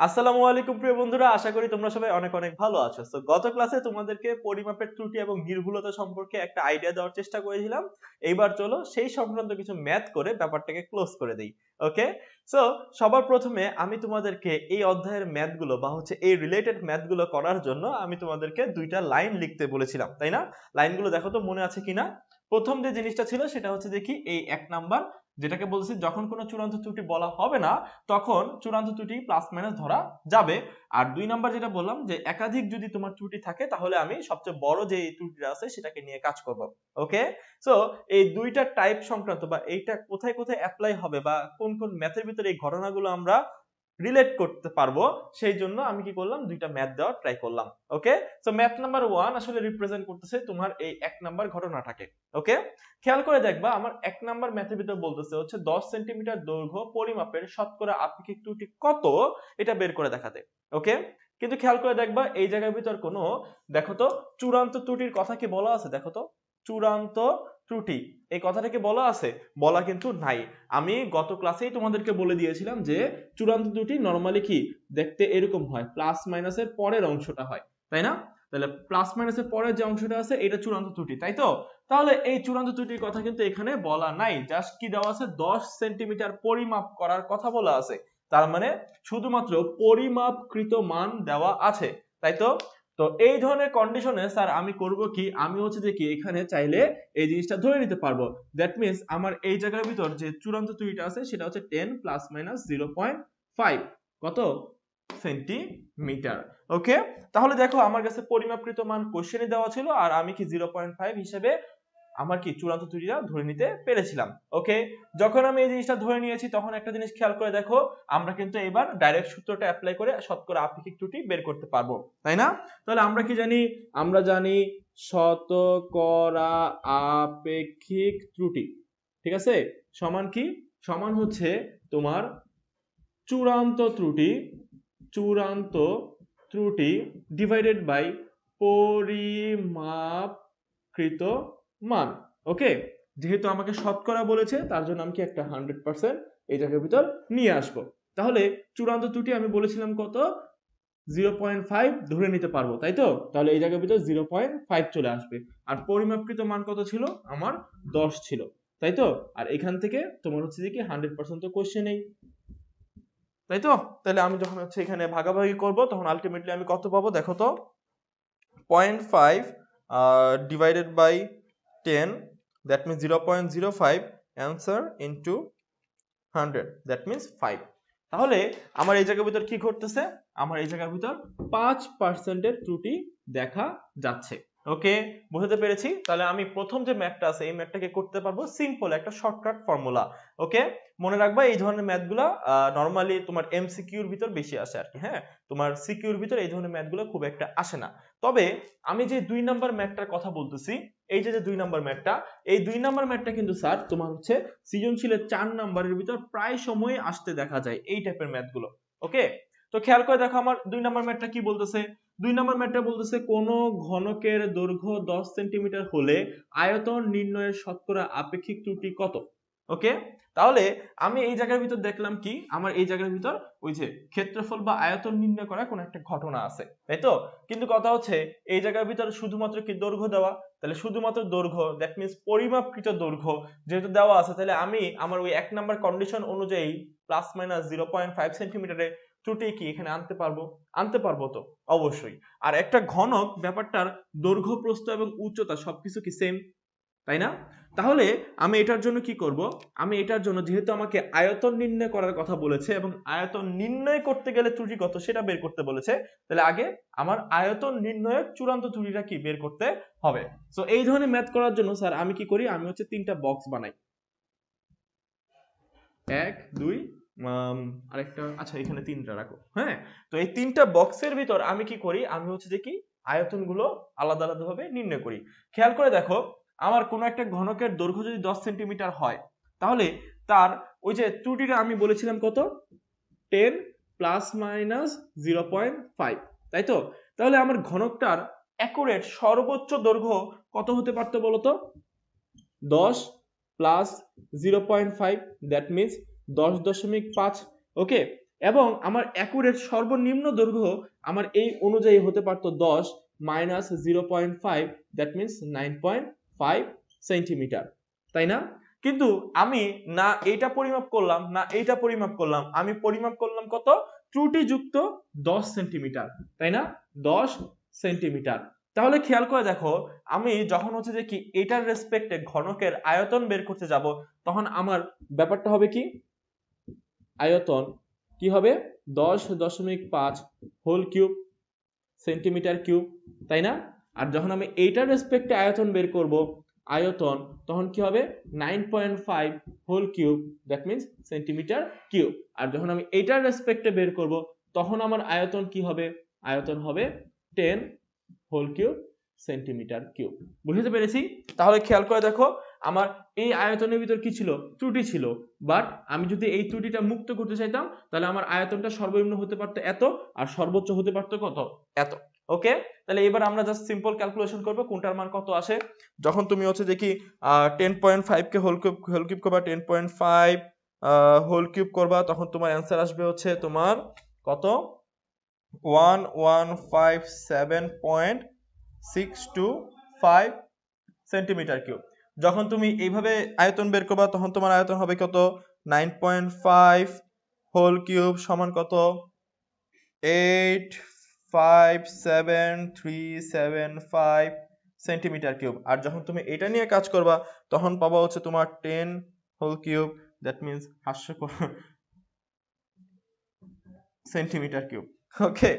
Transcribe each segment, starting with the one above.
আসসালামু আলাইকুম প্রিয় বন্ধুরা, আশা করি তোমরা সবাই অনেক অনেক ভালো আছো। তো গত ক্লাসে তোমাদেরকে পরিমাপের ত্রুটি এবং নির্ভুলতা সম্পর্কে একটা আইডিয়া দেওয়ার চেষ্টা করেছিলাম। এইবার চলো সেই সংক্রান্ত কিছু ম্যাথ করে ব্যাপারটাকে ক্লোজ করে দেই। ওকে, সো সবার প্রথমে আমি তোমাদেরকে এই অধ্যায়ের ম্যাথগুলো বা এই রিলেটেড ম্যাথগুলো করার জন্য আমি তোমাদেরকে দুইটা লাইন লিখতে বলেছিলাম, তাই না? লাইনগুলো দেখো তো মনে আছে কিনা। প্রথম যে জিনিসটা ছিল সেটা হচ্ছে দেখি এই 1 নাম্বার, যেটাকে বলছি যখন কোনো চূড়ান্ত ত্রুটি বলা হবে না তখন চূড়ান্ত ত্রুটি প্লাস মাইনাস ধরা যাবে। আর 2 নাম্বার যেটা বললাম যে একাধিক যদি তোমার ত্রুটি থাকে তাহলে আমি সবচেয়ে বড় যে ত্রুটিটা আছে সেটাকে নিয়ে কাজ করব। ওকে, সো এই দুইটা টাইপ সংক্রান্ত বা এইটা কোথায় কোথায় অ্যাপ্লাই হবে বা কোন কোন ম্যাথের ভিতরে এই ঘটনাগুলো আমরা রিলেট করতে পারবো সেই জন্য আমি কি করলাম, দুইটা ম্যাথ দেওয়ার ট্রাই করলাম। ওকে, সো ম্যাথ নাম্বার 1 আসলে রিপ্রেজেন্ট করতেছে তোমার এই 1 নাম্বার ঘটনাটাকে। ওকে, খেয়াল করে দেখবা আমার 1 নাম্বার ম্যাথের ভিতর বলতেছে হচ্ছে 10 সেন্টিমিটার দৈর্ঘ্য পরিমাপের শতকরা আপেক্ষিক ত্রুটি কত এটা বের করে দেখাতে। ওকে, কিন্তু খেয়াল করে দেখবা এই জায়গার ভিতর কোনো, দেখো তো চূড়ান্ত ত্রুটির কথা কি বলা আছে? দেখো তো চূড়ান্ত ত্রুটি এই কথাটা কি বলা আছে? বলা কিন্তু নাই। আমি গত ক্লাসেই তোমাদেরকে বলে দিয়েছিলাম যে চূড়ান্ত ত্রুটি নরমালি কি দেখতে এরকম হয়, প্লাস মাইনাসের পরের অংশটা হয়, তাই না? তাহলে প্লাস মাইনাসের পরের যে অংশটা আছে এটা চূড়ান্ত ত্রুটি, তাই তো? তাহলে এই চূড়ান্ত ত্রুটির কথা কিন্তু এখানে বলা নাই, জাস্ট কি দেওয়া আছে 10 সেন্টিমিটার পরিমাপ করার কথা বলা আছে। তার মানে শুধুমাত্র পরিমাপকৃত মান দেওয়া আছে, তাই তো? তো এই ধরনের কন্ডিশনে স্যার আমি করব কি, আমি হচ্ছে যে কি এখানে চাইলে এই জিনিসটা ধরে নিতে পারবো। দ্যাট মিন্স আমার এই জায়গার ভিতর যে চূড়ান্ত ত্রুটিটা আছে সেটা হচ্ছে 10 প্লাস মাইনাস 0.5 কত সেন্টিমিটার। ওকে, তাহলে দেখো আমার কাছে পরিমাপকৃত মান কোশ্চেনে দেওয়া ছিল আর আমি কি 0.5 হিসেবে আমার কি চূড়ান্ত ত্রুটিটা ধরে নিতে পেরেছিলাম। ওকে, যখন আমি এই জিনিসটা ধরে নিয়েছি তখন একটা জিনিস খেয়াল করে দেখো, আমরা কিন্তু এবার ডাইরেক্ট সূত্রটা অ্যাপ্লাই করে শতকরা আপেক্ষিক ত্রুটি বের করতে পারবো, তাই না? তাহলে আমরা কি জানি? আমরা জানি শতকরা আপেক্ষিক ত্রুটি, ঠিক আছে, সমান কি? সমান হচ্ছে তোমার চূড়ান্ত ত্রুটি ডিভাইডেড বাই পরিমাপকৃত মান। ওকে, যেহেতু আমাকে শতকরা বলেছে তার জন্য আমি কি একটা 100% এই জায়গার ভিতর নিয়ে আসবো। তাহলে চূড়ান্ত ত্রুটি আমি বলেছিলাম কত? 0.5 ধরে নিতে পারবো, তাই তো? তাহলে এই জায়গার ভিতর 0.5 চলে আসবে। আর পরিমাপকৃত মান কত ছিল? আমার 10 ছিল, তাই তো? আর এখান থেকে তোমার হচ্ছে যে কি 100% তো কোশ্চেন নেই, তাই তো? তাহলে আমি যখন হচ্ছে এখানে ভাগাভাগি করব তখন আলটিমেটলি আমি কত পাবো দেখো তো? 0.5 divided by 10, that means 0.05 answer into 100, that means 5। তাহলে আমার এই জায়গার ভিতর কি ঘটতেছে? আমার এই জায়গার ভিতর 5% এর ত্রুটি দেখা যাচ্ছে। ওকে, বুঝতে পেরেছি। তাহলে আমি প্রথম যে ম্যাথটা আছে এই ম্যাথটাকে করতে পারবো সিম্পল একটা শর্টকাট ফর্মুলা। ওকে, মনে রাখবা এই ধরনের ম্যাথগুলা নরমালি তোমার এমসিকিউর ভিতর বেশি আসে আর কি। হ্যাঁ, তোমার সিকিউর ভিতর এই ধরনের ম্যাথগুলো খুব একটা আসে না। তবে আমি যে 2 নাম্বার ম্যাথটার কথা বলতেছি, এই যে 2 নাম্বার ম্যাথটা, এই 2 নাম্বার ম্যাথটা কিন্তু স্যার তোমার হচ্ছে সৃজনশীলের 4 নাম্বারের ভিতর প্রায় সময় আসতে দেখা যায় এই টাইপের ম্যাথগুলো। ওকে, তো খেয়াল করে দেখো আমার 2 নাম্বার ম্যাথটা কি বলতেছে। 2 নাম্বার ম্যাথটা বলতেছে কোন ঘনকের দৈর্ঘ্য 10 সেন্টিমিটার হলে আয়তন নির্ণয়ের শতকরা আপেক্ষিক ত্রুটি কত। ওকে, তাহলে আমি এই জায়গার ভিতর দেখলাম কি, আমার এই জায়গার ভিতর ওই যে ক্ষেত্রফল বা আয়তন নির্ণয় করা কোন একটা ঘটনা আছে, তাই তো? কিন্তু কথা হচ্ছে এই জায়গার ভিতর শুধুমাত্র কি দৈর্ঘ্য দেওয়া, তাহলে শুধুমাত্র দৈর্ঘ্য, দ্যাট মিন্স পরিমাপকৃত দৈর্ঘ্য যেহেতু দেওয়া আছে, তাহলে আমি আমার ওই 1 নাম্বার কন্ডিশন অনুযায়ী প্লাস মাইনাস 0.5 সেন্টিমিটারে ত্রুটি কি এখানে আনতে পারবো তো? অবশ্যই। আর একটা ঘনক ব্যাপারটার দৈর্ঘ্য, প্রস্থ এবং উচ্চতা সবকিছু কি সেম, তাই না? তাহলে আমি এটার জন্য কি করব, আমি এটার জন্য যেহেতু আমাকে আয়তন নির্ণয় করার কথা বলেছে এবং আয়তন নির্ণয় করতে গেলে ত্রুটি কত সেটা বের করতে বলেছে, তাহলে আগে আমার আয়তন নির্ণয়ের চূড়ান্ত ত্রুটিটা কি বের করতে হবে। সো এই ধরনের ম্যাথ করার জন্য স্যার আমি কি করি, আমি হচ্ছে 3টা বক্স বানাই। 1 2 আরেকটা, আচ্ছা এখানে 3টা রাখো। হ্যাঁ, তো এই 3টা বক্সের ভিতর আমি কি করি, আমি হচ্ছে যে কি আয়তনগুলো আলাদা আলাদা ভাবে নির্ণয় করি। খেয়াল করে দেখো আমার কোন একটা ঘনকের দৈর্ঘ্য যদি 10 সেন্টিমিটার হয় তাহলে তার ওই যে ত্রুটিটা আমি বলেছিলাম কত, 10 প্লাস মাইনাস 0.5, তাই তো? তাহলে আমার ঘনকটার অ্যাকুরেট সর্বোচ্চ দৈর্ঘ্য কত হতে পারতো বলতো? 10 প্লাস 0.5, দ্যাট মিন্স 10.5। ওকে, এবং আমার অ্যাকুরেট সর্বনিম্ন দৈর্ঘ্য আমার এই অনুযায়ী হতে পারতো 10 মাইনাস 0.5, দ্যাট মিনস 9.5 সেন্টিমিটার, তাই না? কিন্তু আমি না এইটা পরিমাপ করলাম না এইটা পরিমাপ করলাম, আমি পরিমাপ করলাম কত? ত্রুটিযুক্ত 10 সেন্টিমিটার, তাই না? 10 সেন্টিমিটার। তাহলে খেয়াল করে দেখো, আমি যখন হচ্ছে যে কি এটার রেসপেক্টে ঘনকের আয়তন বের করতে যাব, তখন আমার ব্যাপারটা হবে কি, আয়তন কি হবে 10.5 হোল কিউব সেন্টিমিটার কিউব, তাই না? আর যখন আমি এইটার রেসপেক্টে আয়তন বের করব, আয়তন, তখন কি হবে 9.5 whole cube, that means centimetre cube. আর যখন আমি এইটার রেসপেক্টে বের করব, তখন আমার আয়তন কি হবে? আয়তন হবে 10 হোল কিউব সেন্টিমিটার কিউব। বুঝতে পেরেছি? তাহলে খেয়াল করে দেখো, আমার এই আয়তনের ভিতর কি ছিল? ত্রুটি ছিল। বাট আমি যদি এই ত্রুটিটা মুক্ত করতে চাইতাম, তাহলে আমার আয়তনটা সর্বনিম্ন হতে পারতো এত, আর সর্বোচ্চ হতে পারতো কত? এত। ওকে, তাহলে এবার আমরা জাস্ট সিম্পল ক্যালকুলেশন করব কোনটার মান কত আসে। যখন তুমি হচ্ছে যে কি 10.5 কে হোল কিউব করবা, 10.5 হোল কিউব করবা, তখন তোমার অ্যান্সার আসবে হচ্ছে তোমার কত? 1157.625 সেন্টিমিটার কিউব। যখন তুমি এইভাবে আয়তন বের করবা, তখন তোমার আয়তন হবে কত? 9.5 হোল কিউব সমান কত? 857.375 সেন্টিমিটার কিউব। আর যখন তুমি এটা নিয়ে কাজ করবা, তখন পাবা হচ্ছে তোমার 10 হোল কিউব, দ্যাট মিন্স হাস্যকর সেন্টিমিটার কিউব। ওকে,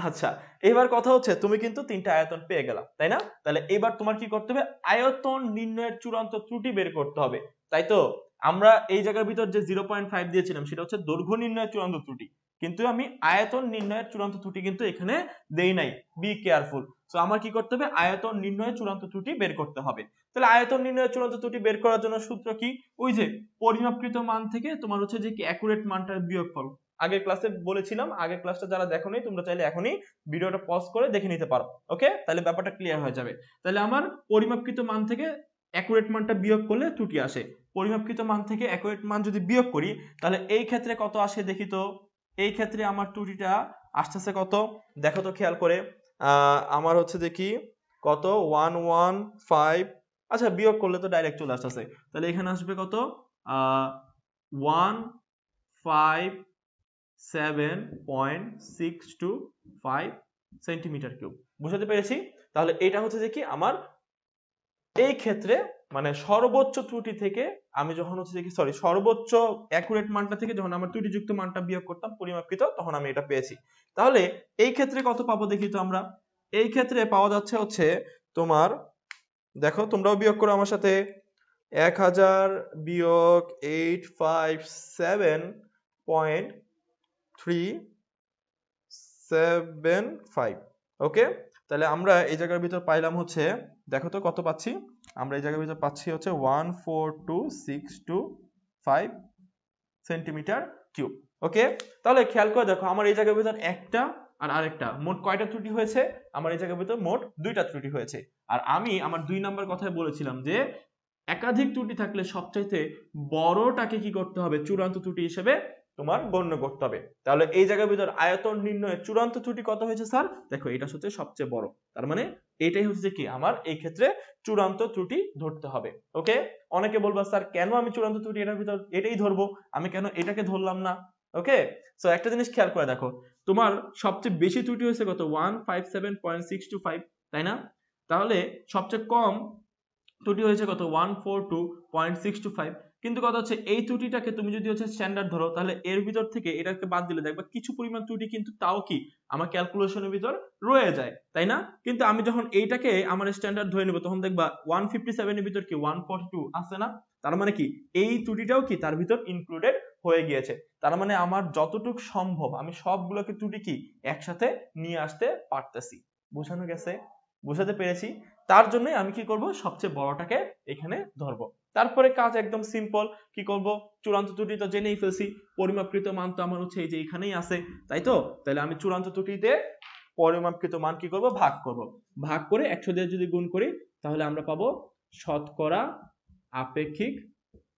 আচ্ছা, এবার কথা হচ্ছে তুমি কিন্তু তিনটা আয়তন পেয়ে গেলা, তাই না? তাহলে এবার তোমার কি করতে হবে? আয়তন নির্ণয়ের চূড়ান্ত ত্রুটি বের করতে হবে, তাই তো? আমরা এই জায়গার ভিতর যে 0.5 দিয়েছিলাম, সেটা হচ্ছে দৈর্ঘ্য নির্ণয়ের চূড়ান্ত ত্রুটি, কিন্তু আমি আয়তন নির্ণয়ের চূড়ান্ত ত্রুটি কিন্তু এখানে দেই নাই। Be careful. সো আমার কি করতে হবে? আয়তন নির্ণয়ের চূড়ান্ত ত্রুটি বের করতে হবে। তাহলে আয়তন নির্ণয়ের চূড়ান্ত ত্রুটি বের করার জন্য সূত্র কি? ওই যে পরিমাপকৃত মান থেকে তোমার হচ্ছে যে কি অ্যাকুরেট মানটার বিয়োগফল। আগের ক্লাসে বলেছিলাম, আগের ক্লাসটা যারা দেখোনি তোমরা চাইলে এখনই ভিডিওটা পজ করে দেখে নিতে পারো। ওকে, তাহলে ব্যাপারটা ক্লিয়ার হয়ে যাবে। তাহলে আমার পরিমাপকৃত মান থেকে অ্যাকুরেট মানটা বিয়োগ করলে ত্রুটি আসে। পরিমাপকৃত মান থেকে অ্যাকুরেট মান যদি বিয়োগ করি, তাহলে এই ক্ষেত্রে কত আসে দেখি তো। এই ক্ষেত্রে আমার ত্রুটিটা আসতেছে কত দেখো তো খেয়াল করে। আমার হচ্ছে যে কি কত 115, আচ্ছা বিয়োগ করলে তো ডাইরেক্ট চলে আসতেছে, তাহলে এখানে আসবে কত 157.625 সেন্টিমিটার কিউব। বুঝতে পেরেছি? তাহলে এটা হচ্ছে যে কি আমার এই ক্ষেত্রে মানে সর্বোচ্চ ত্রুটি থেকে আমি যখন হচ্ছে যে কি সর্বোচ্চ অ্যাকুরেট মানটা থেকে যখন আমার ত্রুটিযুক্ত মানটা বিয়োগ করতাম পরিমাপকৃত, তখন আমি এটা পেয়েছি। তাহলে এই ক্ষেত্রে কত পাবো দেখি তো আমরা। এই ক্ষেত্রে পাওয়া যাচ্ছে হচ্ছে তোমার, দেখো তোমরাও বিয়োগ করো আমার সাথে, 1000 বিয়োগ 857.375। ওকে, তাহলে আমরা এই জায়গার ভিতর পাইলাম হচ্ছে, দেখো তো কত পাচ্ছি আমরা এই জায়গার ভিতর পাচ্ছি হচ্ছে 142.625 সেন্টিমিটার কিউব। ওকে, তাহলে খেয়াল করে দেখো আমার এই জায়গার ভিতর একটা আর আরেকটা মোট কয়টা ত্রুটি হয়েছে? আমার এই জায়গার ভিতর মোট দুইটা ত্রুটি হয়েছে। আর আমি আমার 2 নাম্বার কথায় বলেছিলাম যে একাধিক ত্রুটি থাকলে সবচাইতে বড়টাকে কি করতে হবে? চূড়ান্ত ত্রুটি হিসেবে তোমার গণ্য করতে হবে। তাহলে এই জায়গার ভিতর আয়তন নির্ণয়ে চূড়ান্ত ত্রুটি কত হয়েছে স্যার? দেখো এটা হচ্ছে সবচেয়ে বড়, তার মানে এটাই হচ্ছে কি আমার এই ক্ষেত্রে চূড়ান্ত ত্রুটি ধরতে হবে। ওকে, অনেকে বলবা স্যার কেন আমি চূড়ান্ত ত্রুটি এটার ভিতর এটাই ধরবো, আমি কেন এটাকে ধরলাম না? ওকে, সো একটা জিনিস খেয়াল করে দেখো, তোমার সবচেয়ে বেশি ত্রুটি হয়েছে কত? 157.625, তাই না? তাহলে সবচেয়ে কম ত্রুটি হয়েছে কত? 142.625। কিন্তু কথা হচ্ছে এই ত্রুটিটাকে তুমি যদি হচ্ছে স্ট্যান্ডার্ড ধরো, তাহলে এর ভিতর থেকে এটাকে বাদ দিলে দেখবা কিছু পরিমাণ ত্রুটি কিন্তু তাও কি আমার ক্যালকুলেশনের ভিতর রয়ে যায়, তাই না? কিন্তু আমি যখন এইটাকে আমার স্ট্যান্ডার্ড ধরে নেব, তখন দেখবা 157 এর ভিতর কি 142 আছে না? তার মানে কি এই ত্রুটিটাও কি তার ভিতর ইনক্লুডেড হয়ে গিয়েছে। তার মানে আমার যতটুকু সম্ভব আমি সবগুলোকে ত্রুটি কি একসাথে নিয়ে আসতে পারতেছি। বোঝানো গেছে? বুঝাতে পেরেছি? তার জন্য আমি কি করব? সবচেয়ে বড়টাকে এখানে ধরবো। তারপরে কাজ একদম সিম্পল। কি করব? চূড়ান্ত ত্রুটি তো জেনেই ফেলছি, পরিমাপকৃত মান তো আমার হচ্ছে এই যে এখানেই আছে, তাই তো? তাহলে আমি চূড়ান্ত ত্রুটিতে পরিমাপকৃত মান কি করব? ভাগ করব। ভাগ করে 100 দিয়ে যদি গুণ করি, তাহলে আমরা পাবো শতকরা আপেক্ষিক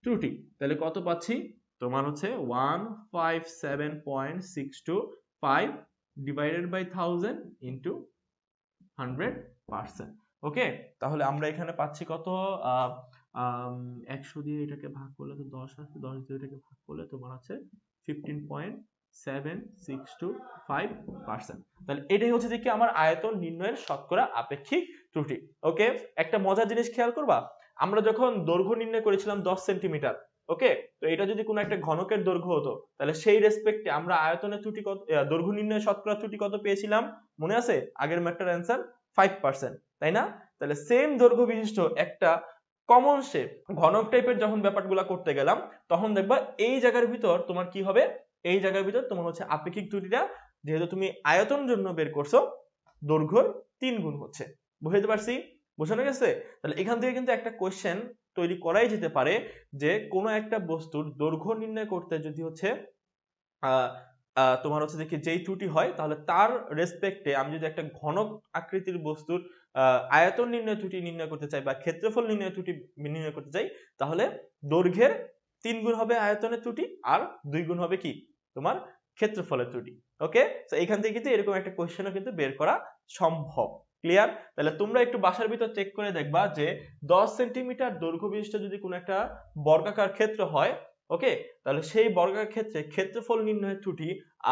ত্রুটি। তাহলে কত পাচ্ছি? তোমার হচ্ছে 157.625 ডিভাইডেড বাই 1000 ইনটু 100%। ওকে, তাহলে আমরা এখানে পাচ্ছি কত? 100 দিয়ে এটাকে ভাগ করলে তো 10 আসে, 10 দিয়ে এটাকে ভাগ করলে তোমার আছে 15.7625%। তাহলে এটাই হচ্ছে যে কি আমার আয়তন নির্ণয়ের শতকরা আপেক্ষিক ত্রুটি। ওকে, একটা মজার জিনিস খেয়াল করবা, আমরা যখন দৈর্ঘ্য নির্ণয় করেছিলাম 10 সেন্টিমিটার, ওকে, তো এটা যদি কোনো একটা ঘনকের দৈর্ঘ্য হতো, তাহলে সেই রেসপেক্টে আমরা আয়তনের ত্রুটি কত, দৈর্ঘ্য নির্ণয়ের শতকরা ত্রুটি কত পেয়েছিলাম? মনে আছে? আগের ম্যাথটার অ্যান্সার 5%, তাই না? তাহলে সেম দৈর্ঘ্য বিশিষ্ট একটা কমন শেপ ঘনক টাইপের যখন ব্যাপারগুলো করতে গেলাম, তখন দেখবা এই জায়গার ভিতর তোমার কি হবে? এই জায়গার ভিতর তোমার হচ্ছে আপেক্ষিক ত্রুটিটা, যেহেতু তুমি আয়তন জন্য বের করছো, দৈর্ঘ্যর 3 গুণ হচ্ছে। বুঝতে পারছি? বোঝানো গেছে? তাহলে এখান থেকে কিন্তু একটা কোশ্চেন তৈরি করাই যেতে পারে যে কোনো একটা বস্তুর দৈর্ঘ্য নির্ণয় করতে যদি হচ্ছে তোমার হচ্ছে দেখি যেই ত্রুটি হয়, তাহলে তার রেসপেক্টে আমি যদি একটা ঘনক আকৃতির বস্তুর আয়তন নির্ণয় ত্রুটি নির্ণয় করতে চাই বা ক্ষেত্রফল নির্ণয় ত্রুটি নির্ণয় করতে চাই, তাহলে দৈর্ঘ্যের 3 গুণ হবে আয়তনের ত্রুটি আর 2 গুণ হবে কি তোমার ক্ষেত্রফলের ত্রুটি। ওকে, তো এখান থেকে কিন্তু এরকম একটা কোশ্চেনও কিন্তু বের করা সম্ভব। ক্লিয়ার? তাহলে তোমরা একটু বাসার ভিতর চেক করে দেখবা যে 10 সেন্টিমিটার দৈর্ঘ্য বিশিষ্ট যদি কোনো একটা বর্গাকার ক্ষেত্র হয়, ওকে, তাহলে সেই বর্গাকার ক্ষেত্রে ক্ষেত্রফল নির্ণয়ের ত্রুটি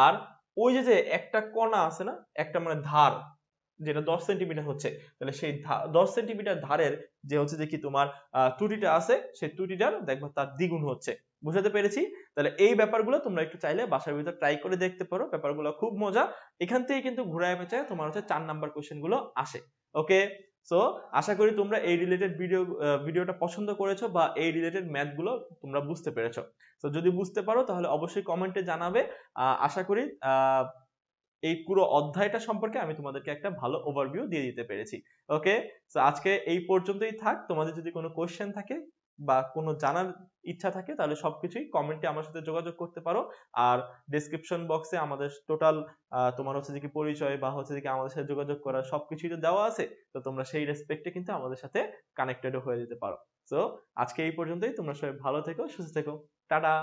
আর ওই যে একটা কণা আছে না, একটা মানে ধার যেটা 10 সেন্টিমিটার হচ্ছে, তাহলে সেই 10 সেন্টিমিটার ধারের যে হচ্ছে যে কি তোমার ত্রুটিটা আছে, সেই ত্রুটিটার দেখবা তার দ্বিগুণ হচ্ছে। বুঝাতে পেরেছি? তাহলে এই ব্যাপারগুলো তোমরা একটু চাইলে বাসার ভিতর ট্রাই করে দেখতে পারো, ব্যাপারগুলো খুব মজা। এখান থেকে কিন্তু ঘুরায় পেঁচায় তোমার হচ্ছে 4 নাম্বার কোশ্চেন গুলো আসে। ওকে, সো আশা করি তোমরা এই রিলেটেড ভিডিওটা পছন্দ করেছো বা এই রিলেটেড ম্যাথ গুলো তোমরা বুঝতে পেরেছো। তো যদি বুঝতে পারো তাহলে অবশ্যই কমেন্টে জানাবে। আশা করি এই পুরো অধ্যায়টা সম্পর্কে আমি তোমাদেরকে একটা ভালো ওভারভিউ দিয়ে দিতে পেরেছি। ওকে, সো আজকে এই পর্যন্তই থাক। তোমাদের যদি কোনো কোশ্চেন থাকে বা কোনো জানার ইচ্ছা থাকে, তাহলে সবকিছুই কমেন্টে আমার সাথে যোগাযোগ করতে পারো। আর ডেসক্রিপশন বক্সে আমাদের টোটাল তোমার হচ্ছে যে কি পরিচয় বা হচ্ছে যে কি আমাদের সাথে যোগাযোগ করার সবকিছুই তো দেওয়া আছে। তো তোমরা সেই রেসপেক্টে কিন্তু আমাদের সাথে কানেক্টেড হয়ে যেতে পারো। সো আজকে এই পর্যন্তই। তোমরা সবাই ভালো থেকো, সুস্থ থেকো। টাটা।